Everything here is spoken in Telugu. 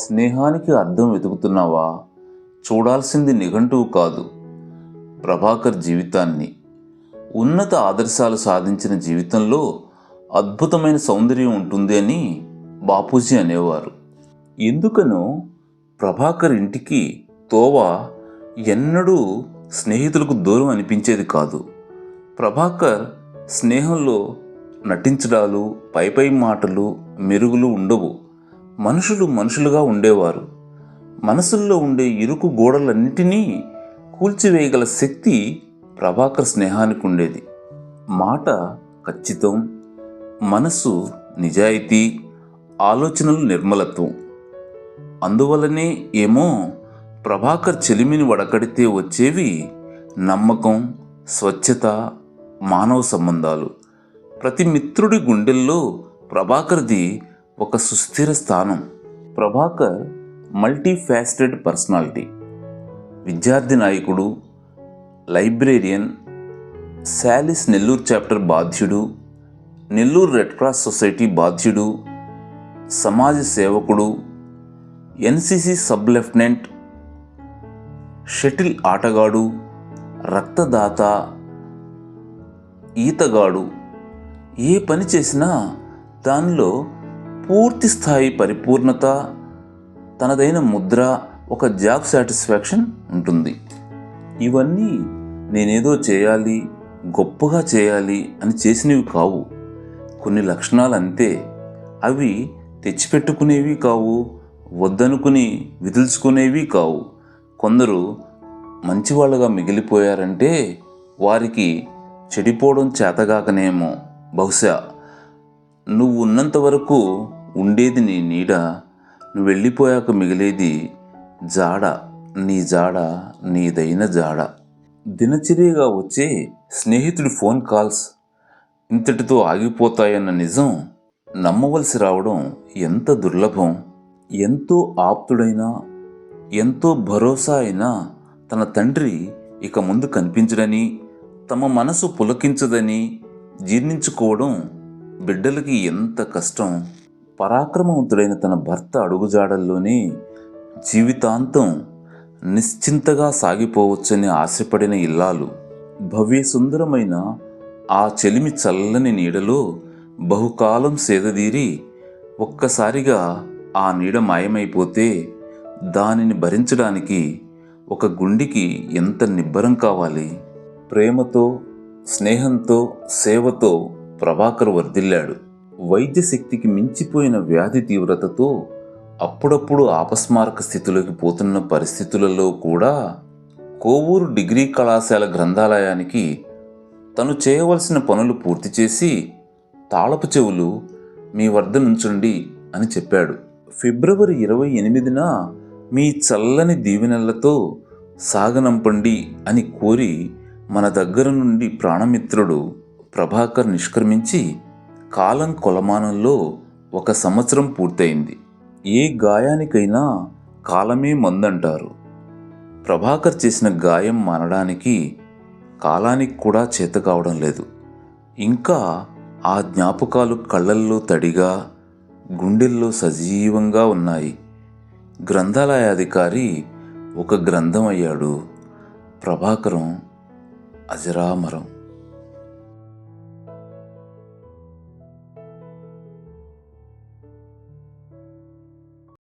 స్నేహానికి అర్థం వెతుకుతున్నావా? చూడాల్సింది నిఘంటువు కాదు, ప్రభాకర్ జీవితాన్ని. ఉన్నత ఆదర్శాలు సాధించిన జీవితంలో అద్భుతమైన సౌందర్యం ఉంటుంది అని బాపూజీ అనేవారు. ఎందుకనో ప్రభాకర్ ఇంటికి తోవ ఎన్నడూ స్నేహితులకు దూరం అనిపించేది కాదు. ప్రభాకర్ స్నేహంలో నటించడాలు, పై మాటలు, మెరుగులు ఉండవు. మనుషులు మనుషులుగా ఉండేవారు. మనసుల్లో ఉండే ఇరుకు గోడలన్నిటినీ కూల్చివేయగల శక్తి ప్రభాకర్ స్నేహానికి ఉండేది. మాట ఖచ్చితం, మనసు నిజాయితీ, ఆలోచనలు నిర్మలత్వం. అందువలనే ఏమో ప్రభాకర్ చెలిమిని వడకడితే వచ్చేవి నమ్మకం, స్వచ్ఛత, మానవ సంబంధాలు. ప్రతి మిత్రుడి గుండెల్లో ప్రభాకర్ది ఒక సుస్థిర స్థానం. Prabhakar multifaceted personality. విద్యార్థి నాయకుడు, లైబ్రేరియన్, శాలిస్ నెల్లూరు చాప్టర్ బాధ్యుడు, నెల్లూరు రెడ్ క్రాస్ సొసైటీ బాధ్యుడు, సమాజ సేవకుడు, ఎన్సిసి సబ్ లెఫ్టినెంట్, షటిల్ ఆటగాడు, రక్తదాత, ఈతగాడు. ఏ పని చేసినా దానిలో పూర్తి స్థాయి పరిపూర్ణత, తనదైన ముద్ర, ఒక జాబ్ సాటిస్ఫాక్షన్ ఉంటుంది. ఇవన్నీ నేనేదో చేయాలి, గొప్పగా చేయాలి అని చేసినవి కావు. కొన్ని లక్షణాలు అంతే. అవి తెచ్చిపెట్టుకునేవి కావు, వద్దనుకుని విదిల్చుకునేవి కావు. కొందరు మంచివాళ్ళుగా మిగిలిపోయారంటే వారికి చెడిపోవడం చేతగాకనేమో. బహుశా నువ్వు ఉన్నంత వరకు ఉండేది నీ నీడ, నువ్వు వెళ్ళిపోయాక మిగిలేది జాడ, నీ జాడ నీదైన జాడ. దినచర్యగా వచ్చే స్నేహితుడి ఫోన్ కాల్స్ ఇంతటితో ఆగిపోతాయన్న నిజం నమ్మవలసి రావడం ఎంత దుర్లభం. ఎంతో ఆప్తుడైనా, ఎంతో భరోసా అయినా తన తండ్రి ఇక ముందు కనిపించడని, తమ మనసు పులకించదని జీర్ణించుకోవడం బిడ్డలకి ఎంత కష్టం. పరాక్రమవంతుడైన తన భర్త అడుగుజాడల్లోనే జీవితాంతం నిశ్చింతగా సాగిపోవచ్చని ఆశపడిన ఇల్లాలు. భవ్య సుందరమైన ఆ చెలిమి చల్లని నీడలో బహుకాలం సేదదీరి ఒక్కసారిగా ఆ నీడ మాయమైపోతే దానిని భరించడానికి ఒక గుండెకి ఎంత నిబ్బరం కావాలి. ప్రేమతో, స్నేహంతో, సేవతో ప్రభాకర్ వర్ధిల్లాడు. వైద్య శక్తికి మించిపోయిన వ్యాధి తీవ్రతతో అప్పుడప్పుడు ఆపస్మారక స్థితిలోకి పోతున్న పరిస్థితులలో కూడా కోవూరు డిగ్రీ కళాశాల గ్రంథాలయానికి తను చేయవలసిన పనులు పూర్తి చేసి తాళపు చెవులు మీ వద్ద నుంచండి అని చెప్పాడు. ఫిబ్రవరి 28న మీ చల్లని దీవెనలతో సాగనంపండి అని కోరి మన దగ్గర నుండి ప్రాణమిత్రుడు ప్రభాకర్ నిష్క్రమించి కాలం కొలమానంలో 1 సంవత్సరం పూర్తయింది. ఏ గాయానికైనా కాలమే మందంటారు. ప్రభాకర్ చేసిన గాయం మానడానికి కాలానికి కూడా చేత కావడం లేదు. ఇంకా ఆ జ్ఞాపకాలు కళ్ళల్లో తడిగా, గుండెల్లో సజీవంగా ఉన్నాయి. గ్రంథాలయాధికారి ఒక గ్రంథం అయ్యాడు. ప్రభాకరం అజరామరం.